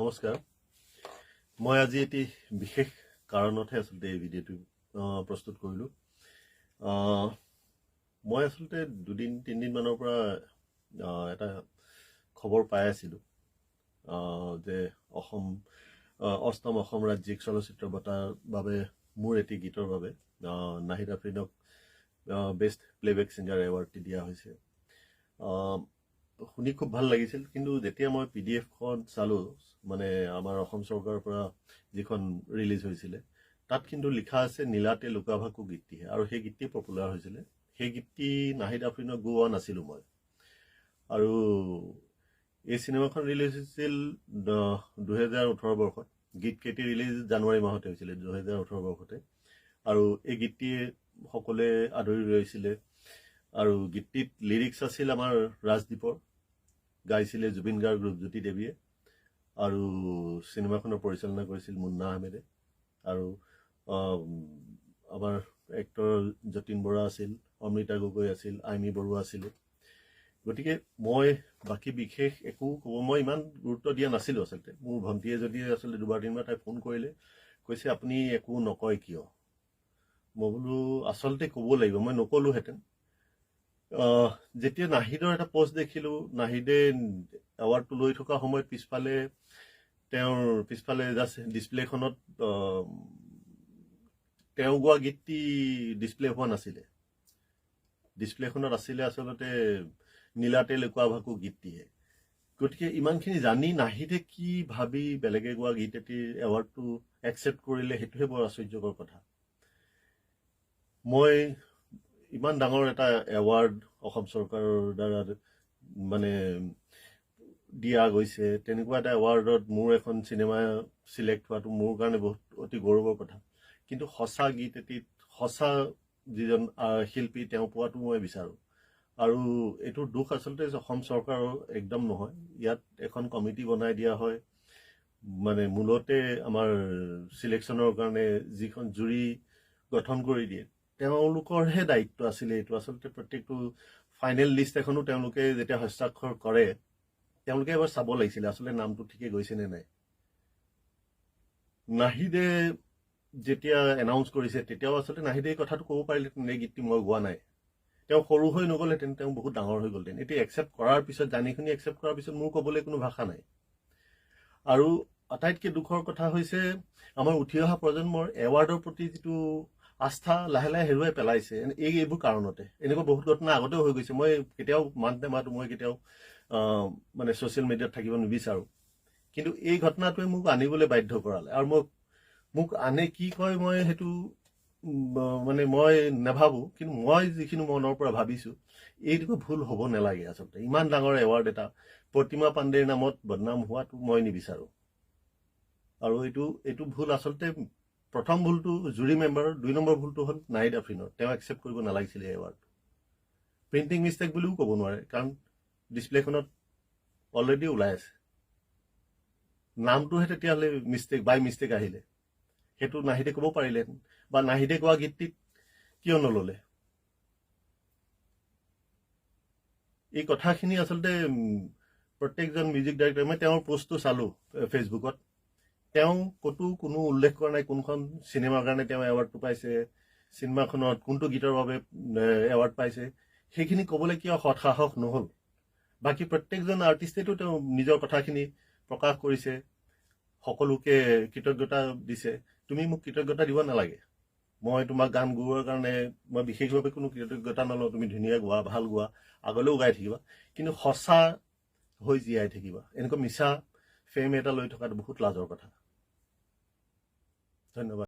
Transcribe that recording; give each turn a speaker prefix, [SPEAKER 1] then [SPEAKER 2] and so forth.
[SPEAKER 1] নমস্কাৰ মই আজি এটি বিশেষ কাৰণতহে আসলতে এই ভিডিঅ'টো প্ৰস্তুত কৰিলোঁ মই আসলতে 2-3 মানৰ পৰা এটা খবৰ পাই আছিলোঁ যে অষ্টম অসম ৰাজ্যিক চলচ্চিত্ৰ বঁটাৰ বাবে মোৰ এটি গীতৰ বাবে নাহিদ আফ্ৰিনক বেষ্ট প্লেবেক সিংগাৰ এৱাৰ্ডটি দিয়া হৈছে শুনি খুব ভাল লাগিছিল কিন্তু যেতিয়া মই পিডিএফখন চালো মানে আমাৰ অসম চৰকাৰৰ পৰা যিখন ৰিলিজ হৈছিল তাত কিন্তু লিখা আছে নীলাতে লুকা ভাকু গীতটি আৰু সেই গীতটি পপুলাৰ হৈছিল সেই গীতটি নাহিদ আফ্ৰিনক গোৱা নাছিলো মই আৰু এই সিনেমাখন ৰিলিজ হৈছিল 2018 বৰ্ষত গীত কেটি ৰিলিজ জানুৱাৰী মাহতে হৈছিল 2018 বৰ্ষতে আৰু এই গীতটি সকলে আদৰি ৰৈছিল আৰু গীতটিত লিৰিক্স আছিল আমাৰ ৰাজদীপৰ গাইছিলে জুবিন গাৰ্গ ৰূপজ্যোতি দেৱীয়ে আৰু সিনেমাখনৰ পৰিচালনা কৰিছিল মুন্না আহমেদে আৰু আমাৰ এক্টৰ যতীন বৰা আছিল অমৃতা গগৈ আছিল আইমি বৰুৱা আছিল গতিকে মই বাকি বিশেষ একো ক'ব মই ইমান গুৰুত্ব দিয়া নাছিলো আসলতে মোৰ ভন্টিয়ে যদি আসলে দুবাৰ তিনিবাৰ তাই ফোন কৰিলে কৈছে আপুনি একো নকয় কিয় মই বোলো আসলতে ক'ব লাগিব মই নকলো হেতেন যেতিয়া নাহিদৰ এটা পোষ্ট দেখিলো নাহিদে এৱাৰ্ডটো লৈ থকা সময়ত পিছফালে জাষ্ট ডিসপ্লেখনত তেওঁ গোৱা গীতটি ডিসপ্লে হোৱা নাছিলে ডিসপ্লেখনত আছিলে আসলতে নীলাতে লুকা ভাকু গীতটিহে গতিকে ইমানখিনি জানি নাহিদে কি ভাবি বেলেগে গোৱা গীত এটি এৱাৰ্ডটো একচেপ্ট কৰিলে হেতুহে বৰ আশ্চৰ্যকৰ কথা মই ইমান ডাঙৰ এটা এৱাৰ্ড অসম চৰকাৰৰ দ্বাৰা মানে দিয়া গৈছে তেনেকুৱা এটা এৱাৰ্ডত মোৰ এখন সিনেমা সিলেক্ট হোৱাটো মোৰ কাৰণে বহুত অতি গৌৰৱৰ কথা কিন্তু হসা গীত এটি হসা যিজন শিল্পী তেওঁ পোৱাটো মই বিচাৰো আৰু এটো দুখ আসলতে অসম চৰকাৰৰ একদম নহয় ইয়াত এখন কমিটি বনাই দিয়া হয় মানে মূলতে আমাৰ সিলেকশনৰ কাৰণে যিখন জুৰি গঠন কৰি দিয়ে তেওঁলোকৰহে দায়িত্ব আছিল এটো আসলতে প্ৰত্যেকটো ফাইনেল লিষ্ট এখনো তেওঁলোকে যেতিয়া হস্তাক্ষৰ কৰে তেওঁলোকে এবাৰ চাব লাগিছিল আসলে নামটো ঠিকে গৈছে নে নাই নাহিদে যেতিয়া এনাউন্স কৰিছে তেতিয়াও আসলে নাহিদে কথাটো ক'ব পাৰিলে এই গীতটি মই গোৱা নাই তেওঁ সৰু হৈ নগলহেঁতেন তেওঁ বহুত ডাঙৰ হৈ গ'লহেঁতেন এতিয়া একচেপ্ট কৰাৰ পিছত জানিখুনি একচেপ্ট কৰাৰ পিছত মোৰ ক'বলৈ কোনো ভাষা নাই আৰু আটাইতকৈ দুখৰ কথা হৈছে আমাৰ উঠি অহা প্ৰজন্মৰ এৱাৰ্ডৰ প্ৰতি যিটো আস্থা লাহে লাহে হেৰুৱাই পেলাইছে এইবোৰ কাৰণতে এনেকুৱা বহুত ঘটনা আগতেও হৈ গৈছে মই কেতিয়াও মানতে মই কেতিয়াও মানে সোশ্যাল মিডিয়াত থাকিব নিবিচাৰো কিন্তু এই ঘটনাটোৱে মোক আনিবলৈ বাধ্য কৰালে আৰু মোক আনে কি কয় মই হেতু মানে মই নেভাবো কিন্তু মই যিখিনি মনৰ পৰা ভাবিছো এইটো ভুল হ'ব নালাগে আসলতে ইমান ডাঙৰ এৱাৰ্ড এটা প্ৰতিমা পাণ্ডেৰ নামত বদনাম হোৱাটো মই নিবিচাৰো আৰু এইটো ভুল আসলতে প্ৰথম ভুলটো জুৰি মেম্বাৰৰ 2 নম্বৰ ভুলটো হ'ল নাহিদ আফ্ৰিনৰ তেওঁ একচেপ্ট কৰিব নালাগিছিল এই এৱাৰ্ড প্ৰিন্টিং মিষ্টেক বুলিও ক'ব নোৱাৰে কাৰণ ডিসপ্লেখনত অলৰেডি ওলাই আছে নামটোহে তেতিয়াহ'লে মিষ্টেক বাই মিষ্টেক আহিলে হেতু নাহিদে ক'ব পাৰিলেন বা নাহিদে গোৱা গীতটিত কিয় নললে এই কথাখিনি আসলতে প্ৰত্যেকজন মিউজিক ডাইৰেক্টৰ মই তেওঁৰ পোষ্টটো চালো ফেচবুকত তেওঁ কতো কোনো উল্লেখ কৰা নাই কোনখন সিনেমাৰ কাৰণে তেওঁ এৱাৰ্ডটো পাইছে সিনেমাখনত কোনটো গীতৰ বাবে এৱাৰ্ড পাইছে সেইখিনি ক'বলৈ কিয় সাহস নহল বাকি প্ৰত্যেকজন আৰ্টিষ্টেটো তেওঁ নিজৰ কথাখিনি প্ৰকাশ কৰিছে সকলোকে কৃতজ্ঞতা দিছে তুমি মোক কৃতজ্ঞতা দিব নালাগে মই তোমাক গান গোৱাৰ কাৰণে মই বিশেষভাৱে কোনো কৃতজ্ঞতা নলওঁ তুমি ধুনীয়া গোৱা ভাল গোৱা আগলৈও গাই থাকিবা কিন্তু হসা হৈ জীয়াই থাকিবা এনেকুৱা মিছা ফেম এটা লৈ থকাটো বহুত লাজৰ কথা ধন্যবাদ